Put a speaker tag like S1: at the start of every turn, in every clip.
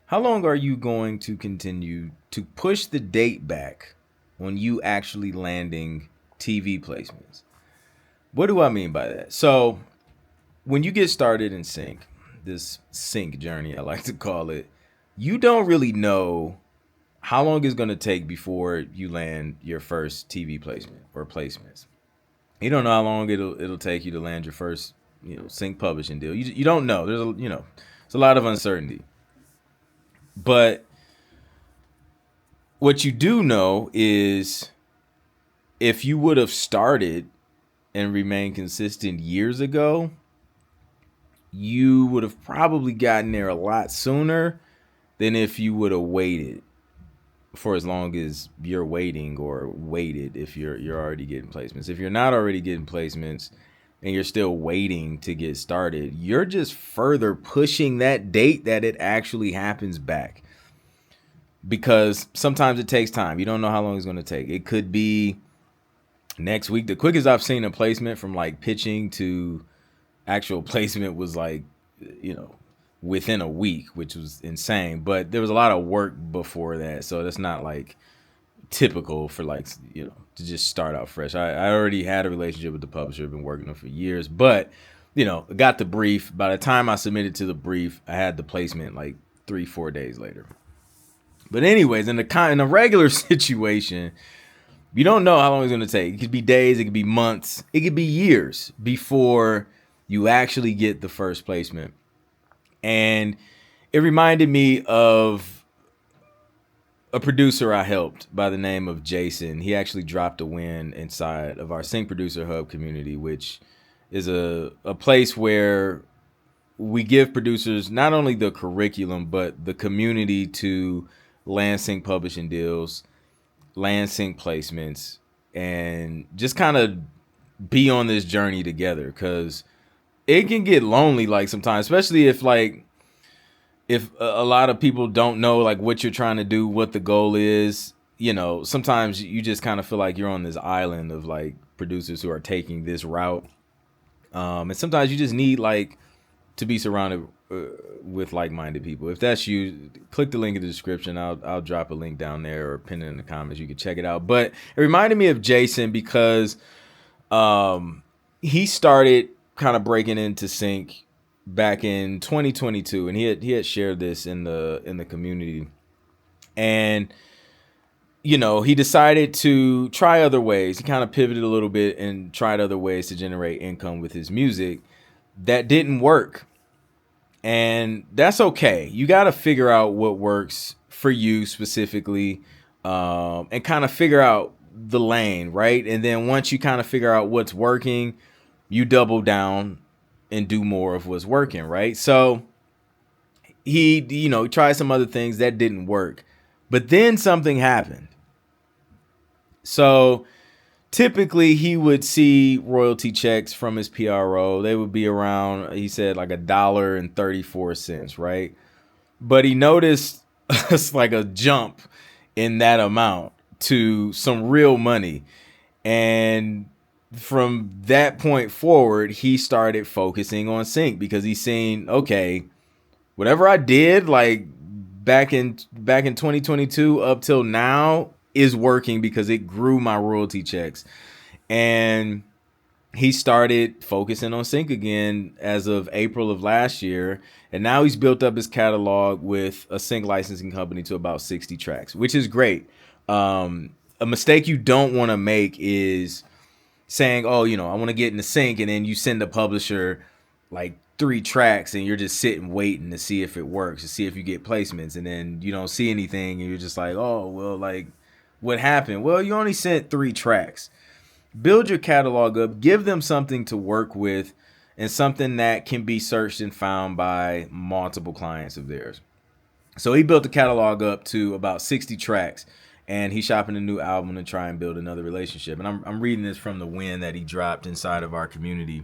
S1: How long are you going to continue to push the date back on you actually landing TV placements? What do I mean by that? So, when you get started in sync, this sync journey, I like to call it, you don't really know how long it's going to take before you land your first TV placement or placements. You don't know how long it'll take you to land your first, sync publishing deal. You don't know. There's a lot of uncertainty. But what you do know is if you would have started and remained consistent years ago, you would have probably gotten there a lot sooner than if you would have waited for as long as you're waiting, or waited if you're already getting placements. If you're not already getting placements and you're still waiting to get started, you're just further pushing that date that it actually happens back. Because sometimes it takes time. You don't know how long it's going to take. It could be next week. The quickest I've seen a placement from like pitching to actual placement was like, within a week, which was insane. But there was a lot of work before that. So that's not like typical for like, to just start out fresh. I already had a relationship with the publisher, been working with them for years, but got the brief. By the time I submitted to the brief, I had the placement like 3-4 days later. But anyways, in a regular situation, you don't know how long it's going to take. It could be days, it could be months, it could be years before you actually get the first placement. And it reminded me of a producer I helped by the name of Jason. He actually dropped a win inside of our Sync Producer Hub community, which is a place where we give producers not only the curriculum, but the community to land sync publishing deals, land sync placements, and just kind of be on this journey together. Because it can get lonely like sometimes, especially if a lot of people don't know like what you're trying to do, what the goal is. Sometimes you just kind of feel like you're on this island of like producers who are taking this route. And sometimes you just need like to be surrounded with like-minded people. If that's you, click the link in the description. I'll drop a link down there or pin it in the comments. You can check it out. But it reminded me of Jason because he started kind of breaking into sync back in 2022, and he had shared this in the community. And he decided to try other ways. He kind of pivoted a little bit and tried other ways to generate income with his music. That didn't work. And that's okay. You got to figure out what works for you specifically, and kind of figure out the lane, right? And then once you kind of figure out what's working, you double down and do more of what's working, right? So he tried some other things that didn't work, but then something happened. So typically he would see royalty checks from his PRO. They would be around, he said, like $1.34, right? But he noticed it's like a jump in that amount to some real money. And from that point forward, he started focusing on sync because he's seen, okay, whatever I did like back in 2022 up till now is working because it grew my royalty checks. And he started focusing on sync again as of April of last year. And now he's built up his catalog with a sync licensing company to about 60 tracks, which is great. A mistake you don't want to make is saying, oh, I want to get into sync, and then you send the publisher like 3 tracks and you're just sitting waiting to see if it works, to see if you get placements, and then you don't see anything and you're just like, oh, well, like, what happened? Well, you only sent 3 tracks. Build your catalog up, give them something to work with, and something that can be searched and found by multiple clients of theirs. So he built the catalog up to about 60 tracks, and he's shopping a new album to try and build another relationship. And I'm reading this from the win that he dropped inside of our community,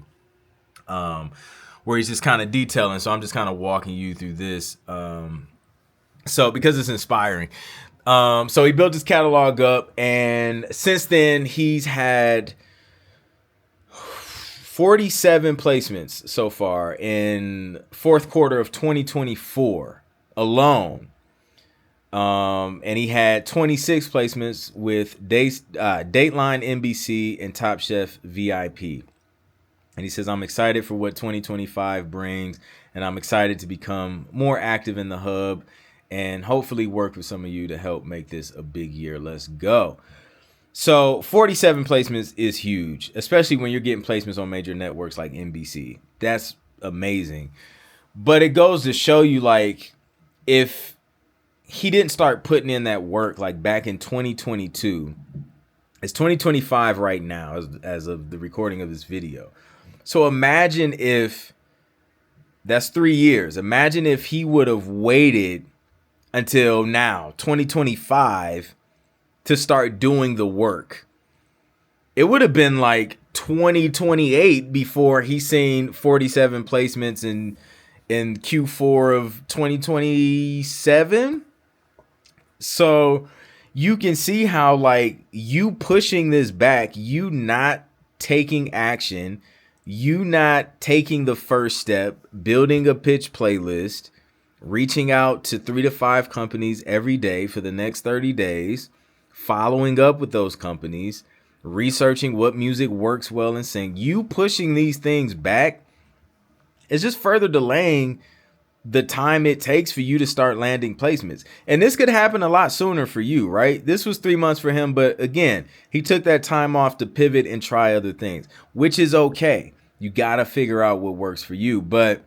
S1: where he's just kind of detailing. So I'm just kind of walking you through this. So because it's inspiring. So he built his catalog up, and since then he's had 47 placements so far in fourth quarter of 2024 alone. And he had 26 placements with Dateline NBC and Top Chef VIP. And he says, I'm excited for what 2025 brings, and I'm excited to become more active in the hub and hopefully work with some of you to help make this a big year. Let's go. So 47 placements is huge, especially when you're getting placements on major networks like NBC. That's amazing. But it goes to show you, like, if he didn't start putting in that work like back in 2022, it's 2025 right now as of the recording of this video. So imagine if that's 3 years. Imagine if he would have waited until now, 2025, to start doing the work. It would have been like 2028 before he's seen 47 placements in Q4 of 2027. So you can see how, like, you pushing this back, you not taking action, you not taking the first step, building a pitch playlist, reaching out to 3 to 5 companies every day for the next 30 days, following up with those companies, researching what music works well in sync. You pushing these things back is just further delaying the time it takes for you to start landing placements. And this could happen a lot sooner for you, right? This was 3 months for him, but again, he took that time off to pivot and try other things, which is okay. You got to figure out what works for you. But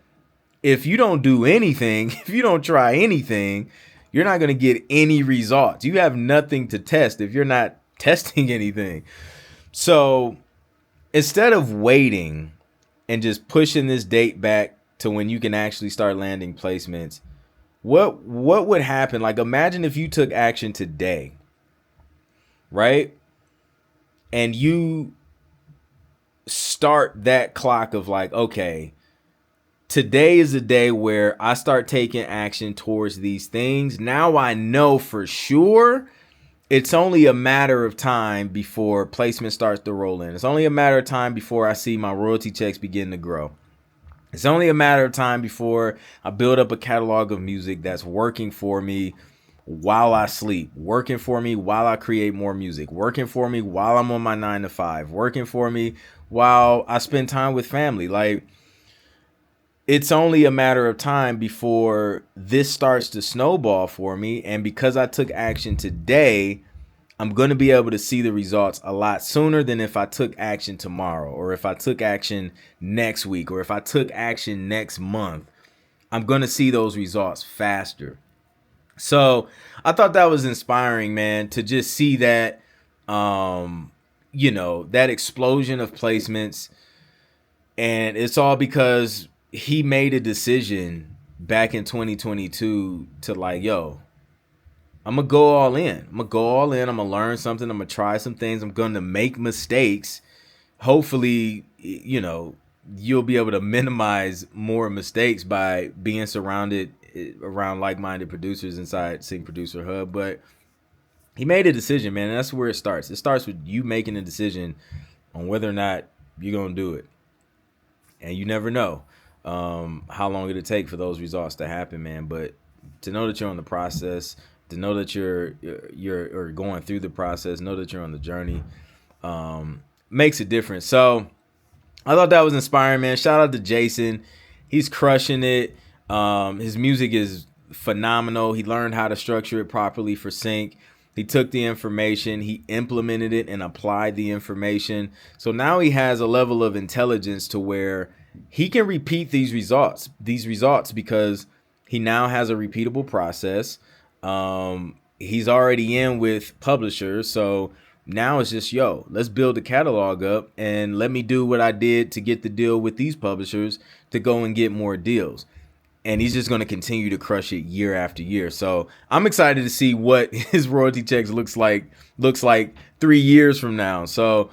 S1: if you don't do anything, if you don't try anything, you're not going to get any results. You have nothing to test if you're not testing anything. So instead of waiting and just pushing this date back to when you can actually start landing placements, what would happen? Like, imagine if you took action today, right? And you start that clock of like, okay, today is the day where I start taking action towards these things. Now I know for sure it's only a matter of time before placement starts to roll in. It's only a matter of time before I see my royalty checks begin to grow. It's only a matter of time before I build up a catalog of music that's working for me while I sleep, working for me while I create more music, working for me while I'm on my 9 to 5, working for me while I spend time with family. Like, it's only a matter of time before this starts to snowball for me. And because I took action today, I'm going to be able to see the results a lot sooner than if I took action tomorrow, or if I took action next week, or if I took action next month. I'm going to see those results faster. So I thought that was inspiring, man, to just see that, that explosion of placements. And it's all because he made a decision back in 2022 to, like, yo, I'm going to go all in. I'm going to go all in. I'm going to learn something. I'm going to try some things. I'm going to make mistakes. Hopefully, you'll be able to minimize more mistakes by being surrounded around like-minded producers inside Sync Producer Hub. But he made a decision, man. And that's where it starts. It starts with you making a decision on whether or not you're going to do it. And you never know how long it'll take for those results to happen, man. But to know that you're on the process, to know that you're going through the process, know that you're on the journey, makes a difference. So I thought that was inspiring, man. Shout out to Jason. He's crushing it. His music is phenomenal. He learned how to structure it properly for Sync. He took the information, he implemented it and applied the information. So now he has a level of intelligence to where he can repeat these results because he now has a repeatable process. He's already in with publishers. So now it's just, let's build the catalog up and let me do what I did to get the deal with these publishers to go and get more deals. And he's just going to continue to crush it year after year. So I'm excited to see what his royalty checks looks like 3 years from now. So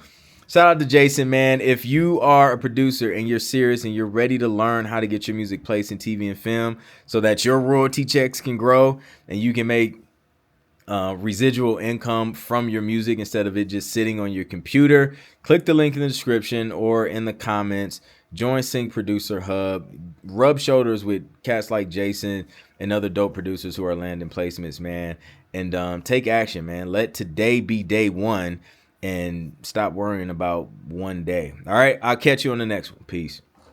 S1: shout out to Jason, man. If you are a producer and you're serious and you're ready to learn how to get your music placed in TV and film so that your royalty checks can grow and you can make residual income from your music instead of it just sitting on your computer, click the link in the description or in the comments. Join Sync Producer Hub, rub shoulders with cats like Jason, and other dope producers who are landing placements, man. And take action, man. Let today be day one and stop worrying about one day. All right, I'll catch you on the next one. Peace.